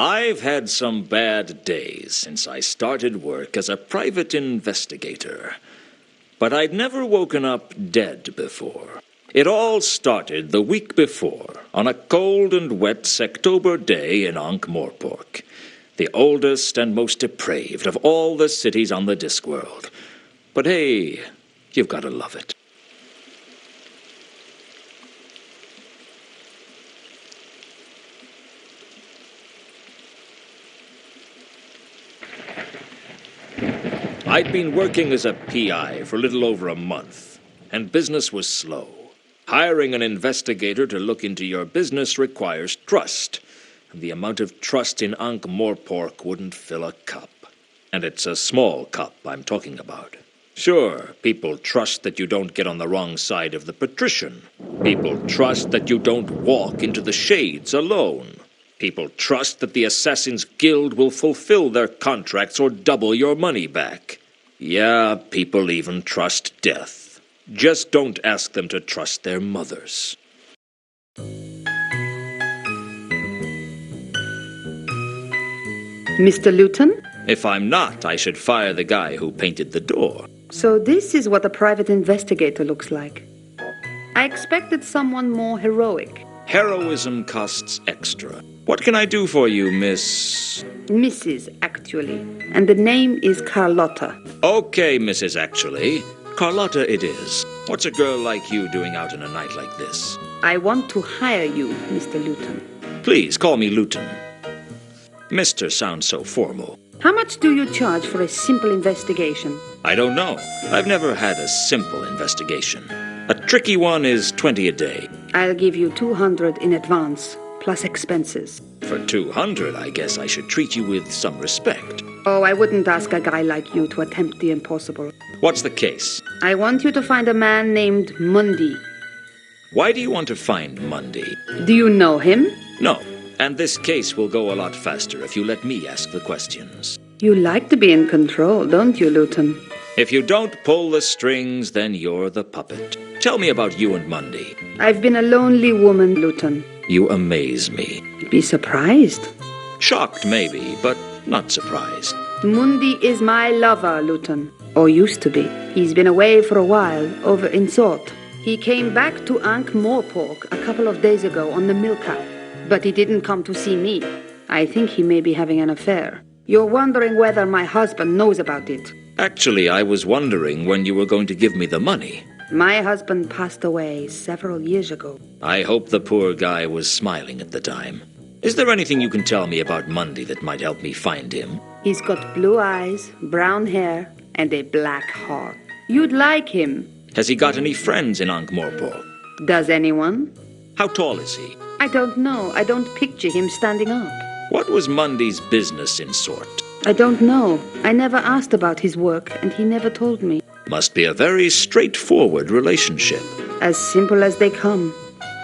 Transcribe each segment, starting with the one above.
I've had some bad days since I started work as a private investigator, but I'd never woken up dead before. It all started the week before, on a cold and wet Sectober day in Ankh-Morpork, the oldest and most depraved of all the cities on the Discworld. But hey, you've got to love it. I'd been working as a PI for a little over a month, and business was slow. Hiring an investigator to look into your business requires trust, and the amount of trust in Ankh-Morpork wouldn't fill a cup. And it's a small cup I'm talking about. Sure, people trust that you don't get on the wrong side of the patrician. People trust that you don't walk into the shades alone. People trust that the Assassin's Guild will fulfill their contracts or double your money back. Yeah, people even trust death. Just don't ask them to trust their mothers. Mr. Luton? If I'm not, I should fire the guy who painted the door. So this is what a private investigator looks like. I expected someone more heroic. Heroism costs extra. What can I do for you, Miss... Mrs., actually. And the name is Carlotta. Okay, Mrs. Actually. Carlotta it is. What's a girl like you doing out in a night like this? I want to hire you, Mr. Luton. Please, call me Luton. Mr. sounds so formal. How much do you charge for a simple investigation? I don't know. I've never had a simple investigation. A tricky one is 20 a day. I'll give you 200 in advance, plus expenses. For 200, I guess I should treat you with some respect. Oh, I wouldn't ask a guy like you to attempt the impossible. What's the case? I want you to find a man named Mundy. Why do you want to find Mundy? Do you know him? No, and this case will go a lot faster if you let me ask the questions. You like to be in control, don't you, Luton? If you don't pull the strings, then you're the puppet. Tell me about you and Mundy. I've been a lonely woman, Luton. You amaze me. Be surprised. Shocked, maybe, but not surprised. Mundy is my lover, Luton. Or used to be. He's been away for a while, over in Sort. He came back to Ankh-Morpork a couple of days ago on the Milka. But he didn't come to see me. I think he may be having an affair. You're wondering whether my husband knows about it. Actually, I was wondering when you were going to give me the money. My husband passed away several years ago. I hope the poor guy was smiling at the time. Is there anything you can tell me about Mundy that might help me find him? He's got blue eyes, brown hair, and a black heart. You'd like him. Has he got any friends in Ankh-Morpork? Does anyone? How tall is he? I don't know. I don't picture him standing up. What was Mundy's business in Sort? I don't know. I never asked about his work, and he never told me. Must be a very straightforward relationship. As simple as they come.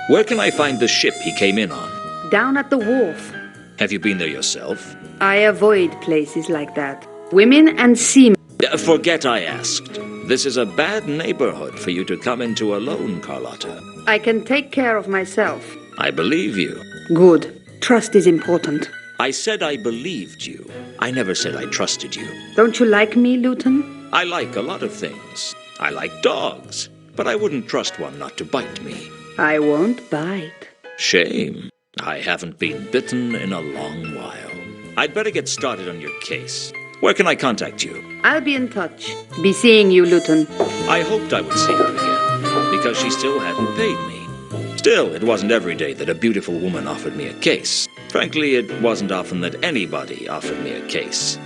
Where can I find the ship he came in on? Down at the wharf. Have you been there yourself? I avoid places like that. Women and seamen. Forget I asked. This is a bad neighborhood for you to come into alone, Carlotta. I can take care of myself. I believe you. Good. Trust is important. I said I believed you. I never said I trusted you. Don't you like me, Luton? I like a lot of things. I like dogs, but I wouldn't trust one not to bite me. I won't bite. Shame. I haven't been bitten in a long while. I'd better get started on your case. Where can I contact you? I'll be in touch. Be seeing you, Luton. I hoped I would see her again, because she still hadn't paid me. Still, it wasn't every day that a beautiful woman offered me a case. Frankly, it wasn't often that anybody offered me a case.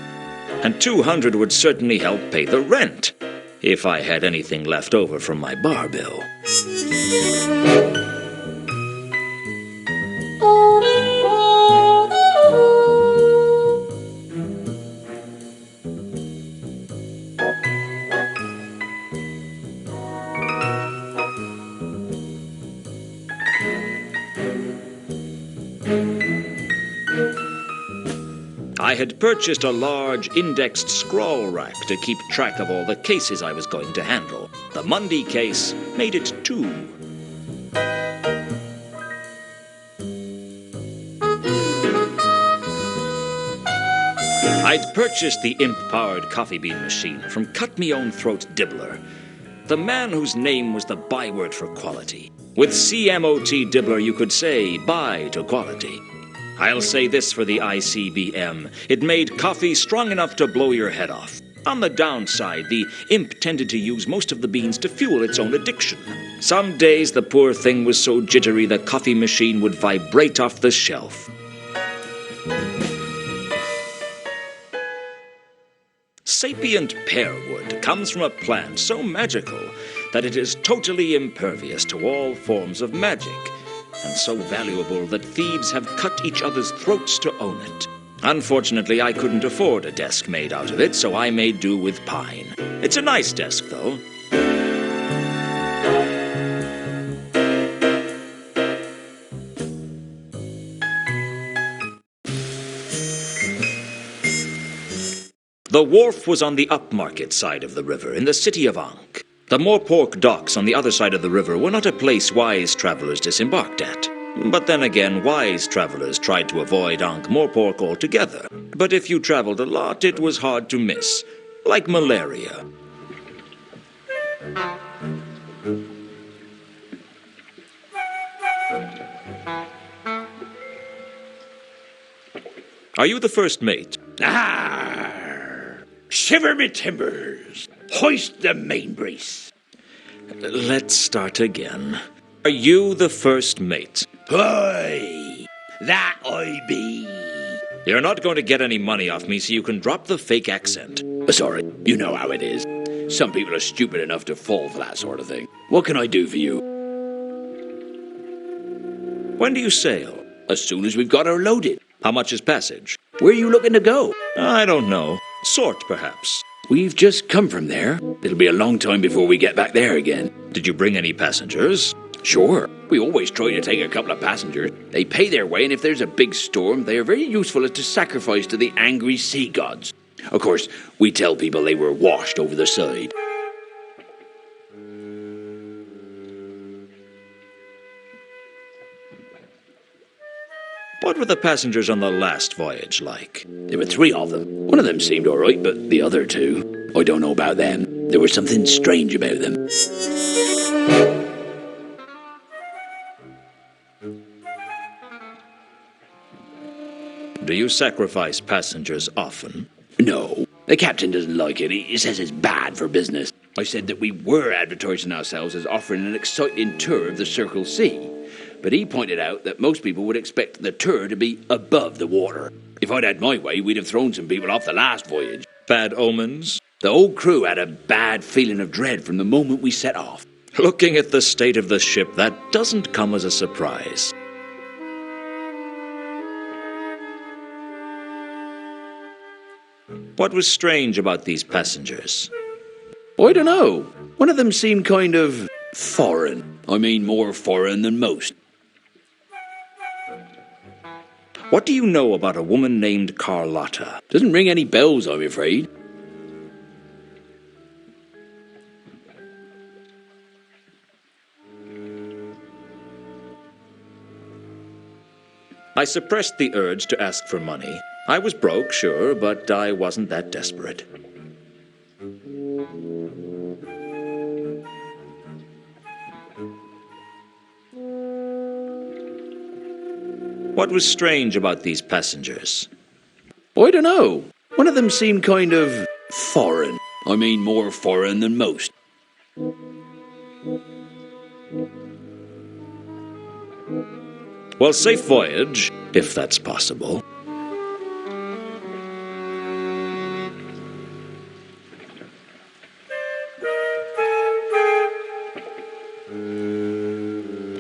And 200 would certainly help pay the rent, if I had anything left over from my bar bill. I had purchased a large indexed scroll rack to keep track of all the cases I was going to handle. The Mundy case made it 2. I'd purchased the imp-powered coffee bean machine from Cut-Me-Own-Throat Dibbler, the man whose name was the byword for quality. With CMOT Dibbler, you could say bye to quality. I'll say this for the ICBM. It made coffee strong enough to blow your head off. On the downside, the imp tended to use most of the beans to fuel its own addiction. Some days the poor thing was so jittery the coffee machine would vibrate off the shelf. Sapient pearwood comes from a plant so magical that it is totally impervious to all forms of magic, and so valuable that thieves have cut each other's throats to own it. Unfortunately, I couldn't afford a desk made out of it, so I made do with pine. It's a nice desk, though. The wharf was on the upmarket side of the river, in the city of Ankh. The Morpork docks on the other side of the river were not a place wise travelers disembarked at. But then again, wise travelers tried to avoid Ankh-Morpork altogether. But if you traveled a lot, it was hard to miss, like malaria. Are you the first mate? Shiver me timbers! Hoist the main brace! Let's start again. Are you the first mate? Aye, that I be. You're not going to get any money off me, so you can drop the fake accent. Sorry, you know how it is. Some people are stupid enough to fall for that sort of thing. What can I do for you? When do you sail? As soon as we've got her loaded. How much is passage? Where are you looking to go? I don't know. Sort, perhaps. We've just come from there. It'll be a long time before we get back there again. Did you bring any passengers? Sure. We always try to take a couple of passengers. They pay their way, and if there's a big storm, they are very useful as to sacrifice to the angry sea gods. Of course, we tell people they were washed over the side. What were the passengers on the last voyage like? There were 3 of them. One of them seemed all right, but the other 2, I don't know about them. There was something strange about them. Do you sacrifice passengers often? No, the captain doesn't like it. He says it's bad for business. I said that we were advertising ourselves as offering an exciting tour of the Circle Sea, but he pointed out that most people would expect the tour to be above the water. If I'd had my way, we'd have thrown some people off the last voyage. Bad omens? The whole crew had a bad feeling of dread from the moment we set off. Looking at the state of the ship, that doesn't come as a surprise. What was strange about these passengers? I don't know. One of them seemed kind of foreign. I mean, more foreign than most. What do you know about a woman named Carlotta? Doesn't ring any bells, I'm afraid. I suppressed the urge to ask for money. I was broke, sure, but I wasn't that desperate. What was strange about these passengers? I don't know. One of them seemed kind of foreign. I mean, more foreign than most. Well, safe voyage, if that's possible.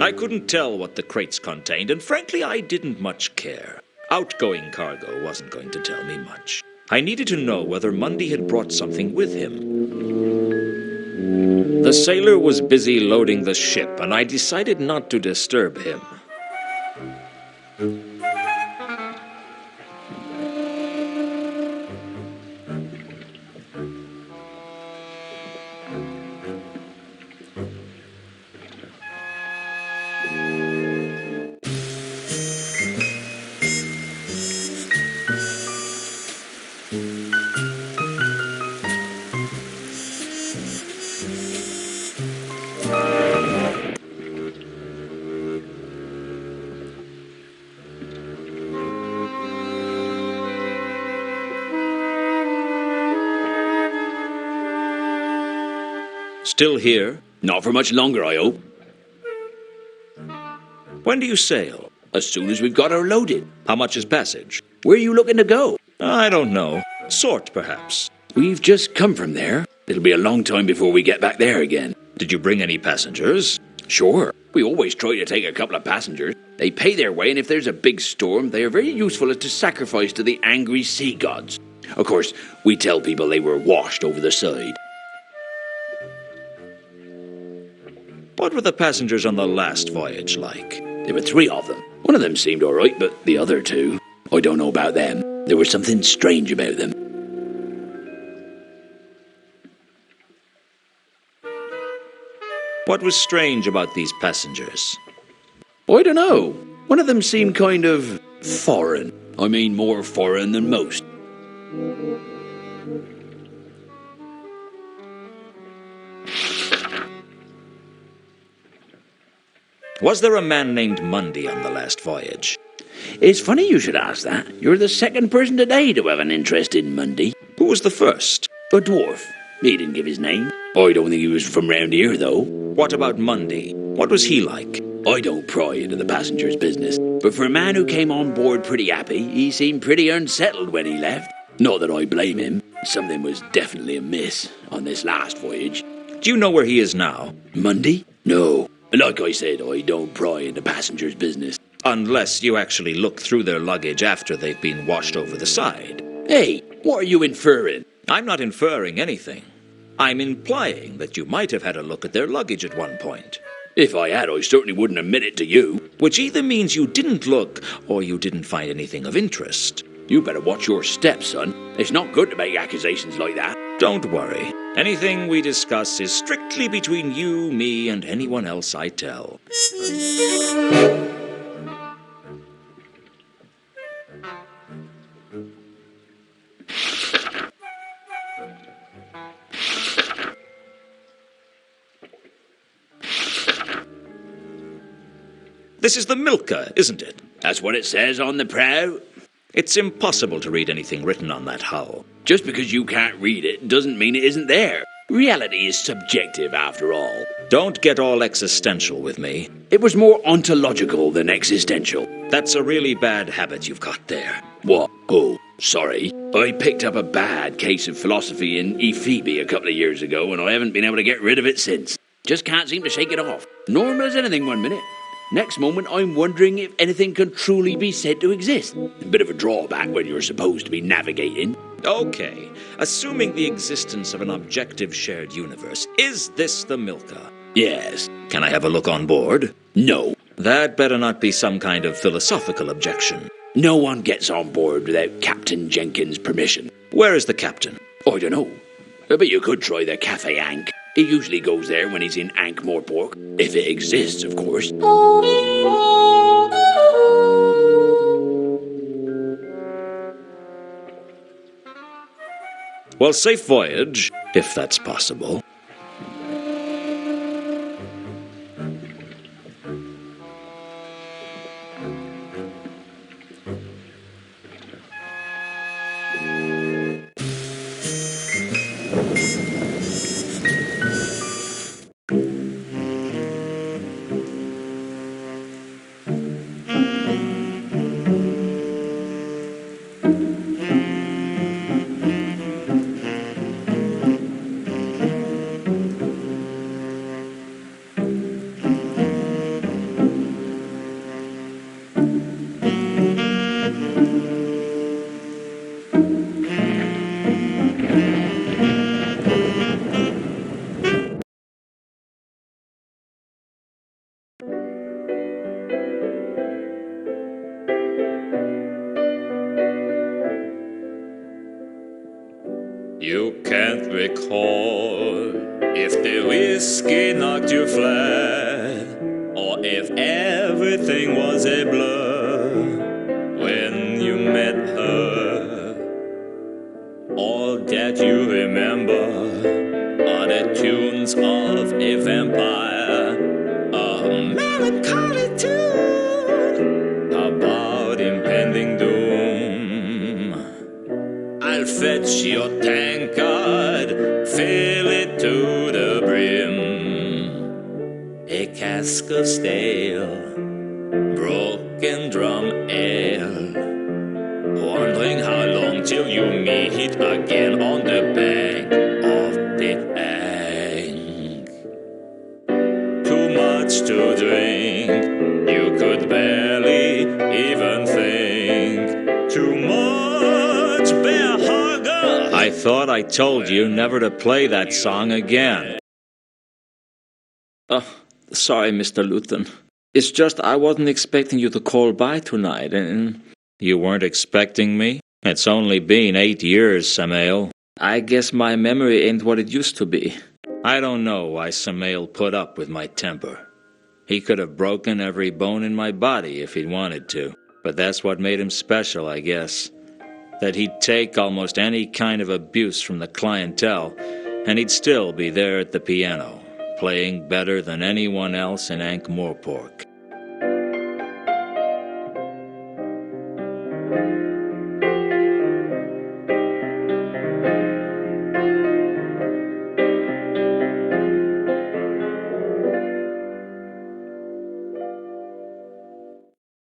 I couldn't tell what the crates contained, and frankly, I didn't much care. Outgoing cargo wasn't going to tell me much. I needed to know whether Mundy had brought something with him. The sailor was busy loading the ship, and I decided not to disturb him. Still here? Not for much longer, I hope. When do you sail? As soon as we've got her loaded. How much is passage? Where are you looking to go? I don't know. Sort, perhaps. We've just come from there. It'll be a long time before we get back there again. Did you bring any passengers? Sure. We always try to take a couple of passengers. They pay their way, and if there's a big storm, they are very useful as to sacrifice to the angry sea gods. Of course, we tell people they were washed over the side. What were the passengers on the last voyage like? There were 3 of them. One of them seemed all right, but the other 2, I don't know about them. There was something strange about them. What was strange about these passengers? I don't know. One of them seemed kind of foreign. I mean, more foreign than most. Was there a man named Mundy on the last voyage? It's funny you should ask that. You're the second person today to have an interest in Mundy. Who was the first? A dwarf. He didn't give his name. I don't think he was from round here, though. What about Mundy? What was he like? I don't pry into the passengers' business. But for a man who came on board pretty happy, he seemed pretty unsettled when he left. Not that I blame him. Something was definitely amiss on this last voyage. Do you know where he is now? Monday? No. Like I said, I don't pry into passengers' business. Unless you actually look through their luggage after they've been washed over the side. Hey, what are you inferring? I'm not inferring anything. I'm implying that you might have had a look at their luggage at one point. If I had, I certainly wouldn't admit it to you. Which either means you didn't look, or you didn't find anything of interest. You better watch your steps, son. It's not good to make accusations like that. Don't worry. Anything we discuss is strictly between you, me, and anyone else I tell. This is the Milka, isn't it? That's what it says on the prow. It's impossible to read anything written on that hull. Just because you can't read it doesn't mean it isn't there. Reality is subjective, after all. Don't get all existential with me. It was more ontological than existential. That's a really bad habit you've got there. What? Oh, sorry. I picked up a bad case of philosophy in Ephoebe a couple of years ago, and I haven't been able to get rid of it since. Just can't seem to shake it off. Normal as anything 1 minute. Next moment, I'm wondering if anything can truly be said to exist. A bit of a drawback when you're supposed to be navigating. Okay, assuming the existence of an objective shared universe, is this the Milka? Yes. Can I have a look on board? No. That better not be some kind of philosophical objection. No one gets on board without Captain Jenkins' permission. Where is the captain? I don't know. But you could try the Cafe Ankh. He usually goes there when he's in Ankh-Morpork. If it exists, of course. Well, safe voyage, if that's possible. You can't recall if the whiskey knocked you flat, or if everything was a blur when you met her. All that you remember are the tunes of a vampire, a melancholy tune about impending doom. I'll fetch your tankard, fill it to the brim. A cask of stale, broken drum ale. Wondering how long till you meet again on the bank of the Ankh. Too much to drink, you could barely even think. Too much bear hugger. I thought I told you never to play that song again. Sorry, Mr. Luton. It's just I wasn't expecting you to call by tonight, and... You weren't expecting me? It's only been 8 years, Samael. I guess my memory ain't what it used to be. I don't know why Samael put up with my temper. He could have broken every bone in my body if he'd wanted to. But that's what made him special, I guess. That he'd take almost any kind of abuse from the clientele, and he'd still be there at the piano, playing better than anyone else in Ankh-Morpork.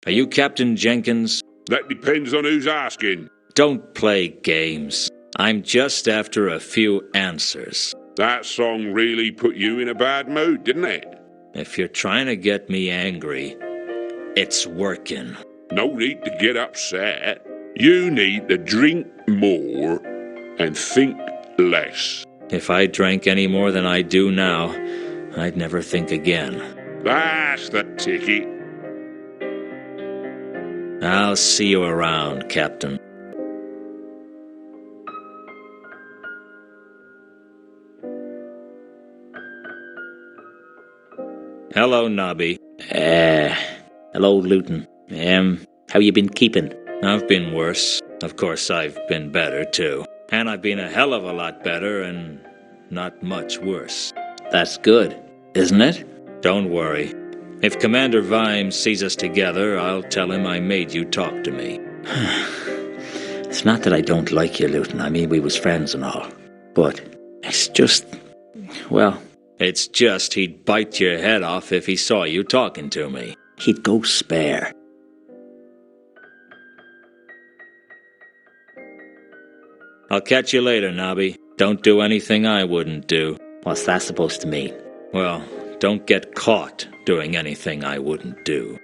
Are you Captain Jenkins? That depends on who's asking. Don't play games. I'm just after a few answers. That song really put you in a bad mood, didn't it? If you're trying to get me angry, it's working. No need to get upset. You need to drink more and think less. If I drank any more than I do now, I'd never think again. That's the ticket. I'll see you around, Captain. Hello, Nobby. Hello, Luton. How you been keeping? I've been worse. Of course, I've been better, too. And I've been a hell of a lot better and not much worse. That's good, isn't it? Don't worry. If Commander Vimes sees us together, I'll tell him I made you talk to me. It's not that I don't like you, Luton. I mean, we was friends and all. But it's just, well... It's just he'd bite your head off if he saw you talking to me. He'd go spare. I'll catch you later, Nobby. Don't do anything I wouldn't do. What's that supposed to mean? Well, don't get caught doing anything I wouldn't do.